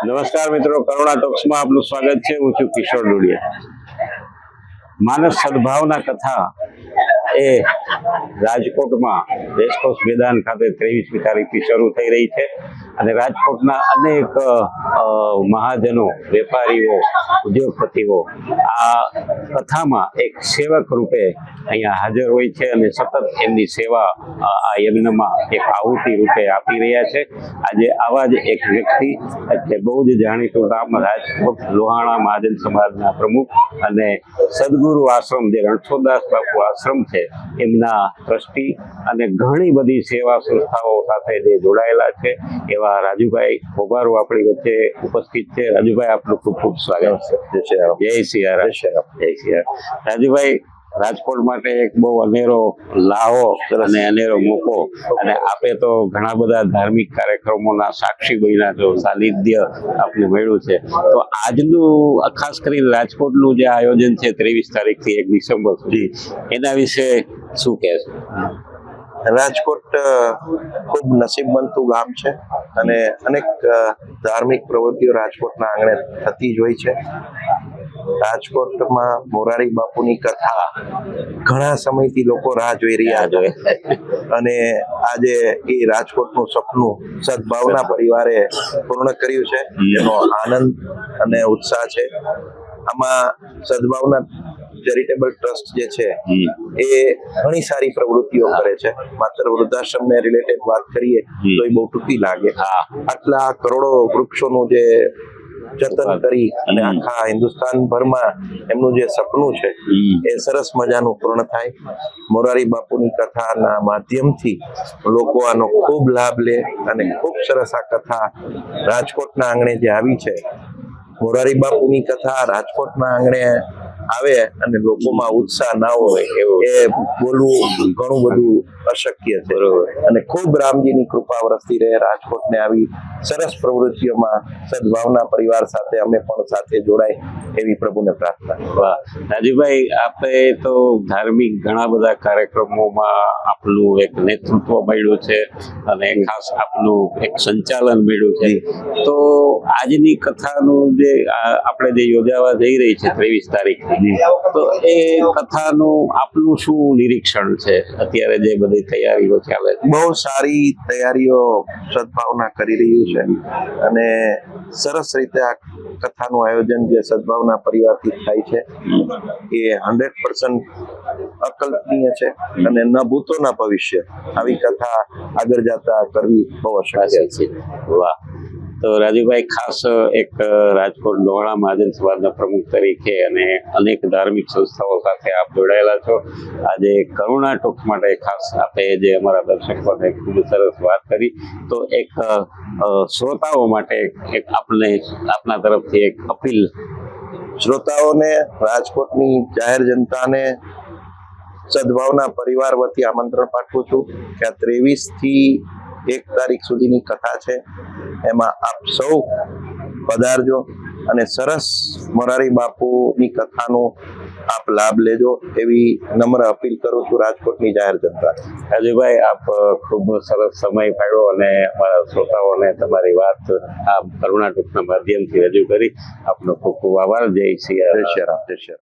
નમસ્કાર મિત્રો, કરુણા ટોક્સમાં આપનું સ્વાગત છે. હું છું કિશોર ડોડિયા. માનસ સદભાવના કથા એ રાજકોટમાં રેસકોર્સ મેદાન ખાતે 23મી તારીખથી શરૂ થઈ રહી છે અને રાજકોટના અનેક મહાજનો, વેપારીઓ, ઉદ્યોગપતિઓ આ કથામાં એક સેવક રૂપે અહીંયા હાજર હોય છે અને સતત એમની સેવા આ યજ્ઞમાં એક આહુતિ રૂપે આપી રહ્યા છે. આજે આવા જ એક વ્યક્તિ એટલે બહુ જ જાણીતું નામ, રાજકોટ લોહાણા મહાજન સમાજના પ્રમુખ અને સદગુરુ આશ્રમ જે રણછોડદાસ બાપુ આશ્રમ છે એમના ટ્રસ્ટી અને ઘણી બધી સેવા સંસ્થાઓ સાથે જે જોડાયેલા છે એવા રાજુભાઈ ખોભારો આપણી વચ્ચે ઉપસ્થિત છે. રાજુભાઈ, આપનું ખૂબ ખૂબ સ્વાગત છે. જય સિયારામ. જય સિયારામ. રાજુભાઈ, રાજકોટ માટે એક બહુ અનેરો લાહો અને અનેરો મોકો, અને આપે તો ઘણા બધા ધાર્મિક કાર્યક્રમોના સાક્ષી બન્યા છો, સાનિધ્ય આપને મળ્યું છે. તો આજનું ખાસ કરીને રાજકોટનું જે આયોજન છે 23 તારીખથી 1 ડિસેમ્બર સુધી, એના વિશે શું કહેશો? રાજકોટ ખૂબ નસીબવંતું ગામ છે અને અનેક ધાર્મિક પ્રવૃત્તિઓ રાજકોટના આંગણે થતી જ હોય છે. રાજકોટમાં મોરારી બાપુની કથા ઘણા સમયથી લોકો રાહ જોઈ રહ્યા છે અને આજે એ રાજકોટનું સપનું સદભાવના પરિવારે પૂર્ણ કર્યું છે. એનો આનંદ અને ઉત્સાહ છે. આમાં સદભાવના ચેરિટેબલ ટ્રસ્ટ જે છે એ ઘણી સારી પ્રવૃત્તિઓ કરે છે. માત્ર વૃદ્ધાશ્રમને રિલેટેડ વાત કરીએ તો એ બહુ ટૂંકી લાગે. આટલા કરોડો વૃક્ષોનું જે જતન કરી અને આખા હિન્દુસ્તાન ભરમાં એમનું જે સપનું છે એ સરસ મજાનું પૂર્ણ થાય. મોરારી બાપુની કથાના માધ્યમથી લોકો આનો ખૂબ લાભ લે અને ખૂબ સરસ આ કથા રાજકોટના આંગણે જે આવી છે. મોરારી બાપુની કથા રાજકોટના આંગણે આવે અને લોકોમાં ઉત્સાહ ના હોય એ બોલવું ઘણું બધું અશક્ય છે. અને ખૂબ રામજીની કૃપા વરસતી રહે રાજકોટને આવી સરસ પ્રવૃત્તિઓમાં સદભાવના પરિવાર સાથે અમે પણ સાથે જોડાય એવી પ્રભુને પ્રાર્થના. વાહ રાજુભાઈ, આપે તો ધાર્મિક ઘણા બધા કાર્યક્રમોમાં આપનું એક નેતૃત્વ મળ્યું છે અને ખાસ આપનું એક સંચાલન મળ્યું છે. તો આજની કથાનું જે આપણે જે યોજાવા જઈ રહી છે 23 તારીખ, તો એ કથાનું આપનું શું નિરીક્ષણ છે? અત્યારે જે બધી તૈયારીઓ ચાલે છે, બહુ સારી તૈયારીઓ સદભાવના કરી રહ્યું છે અને સરસ રીતે આ કથાનું આયોજન જે સદભાવના પરિવારથી થાય છે એ 100% અકલ્પનીય છે અને ન ભૂતો ન ભવિષ્ય આવી કથા આગળ જતા કરવી બહુ અશક્ય છે. વાહ. તો રાજુભાઈ, ખાસ એક રાજકોટ લોહાણા મહાજન સમાજના પ્રમુખ તરીકે અને અનેક ધાર્મિક સંસ્થાઓ સાથે આપ જોડાયેલા છો. આજે કરુણા ટોક્સ માટે ખાસ આપે જે અમારા દર્શકોને ખૂબ સરસ વાત કરી, તો એક શ્રોતાઓ માટે એક આપના તરફથી એક અપીલ. શ્રોતાઓને, રાજકોટની જાહેર જનતાને સદભાવના પરિવાર વતી આમંત્રણ પાઠવું છું કે આ 23 થી 1 તારીખ સુધીની કથા છે. એમાં આપ સૌ પધારજો અને સરસ મોરારી બાપુની કથાનો આપ લાભ લેજો એવી નમ્ર અપીલ કરું છું રાજકોટની જાહેર જનતા. રાજુભાઈ, આપ ખૂબ સરસ સમય ફાળ્યો અને અમારા શ્રોતાઓને તમારી વાત આ કરુણા ટોક્સના માધ્યમથી રજૂ કરી. આપનો ખૂબ ખૂબ આભાર. જય સિયારામ. જય સિયારામ. જય સિયારામ.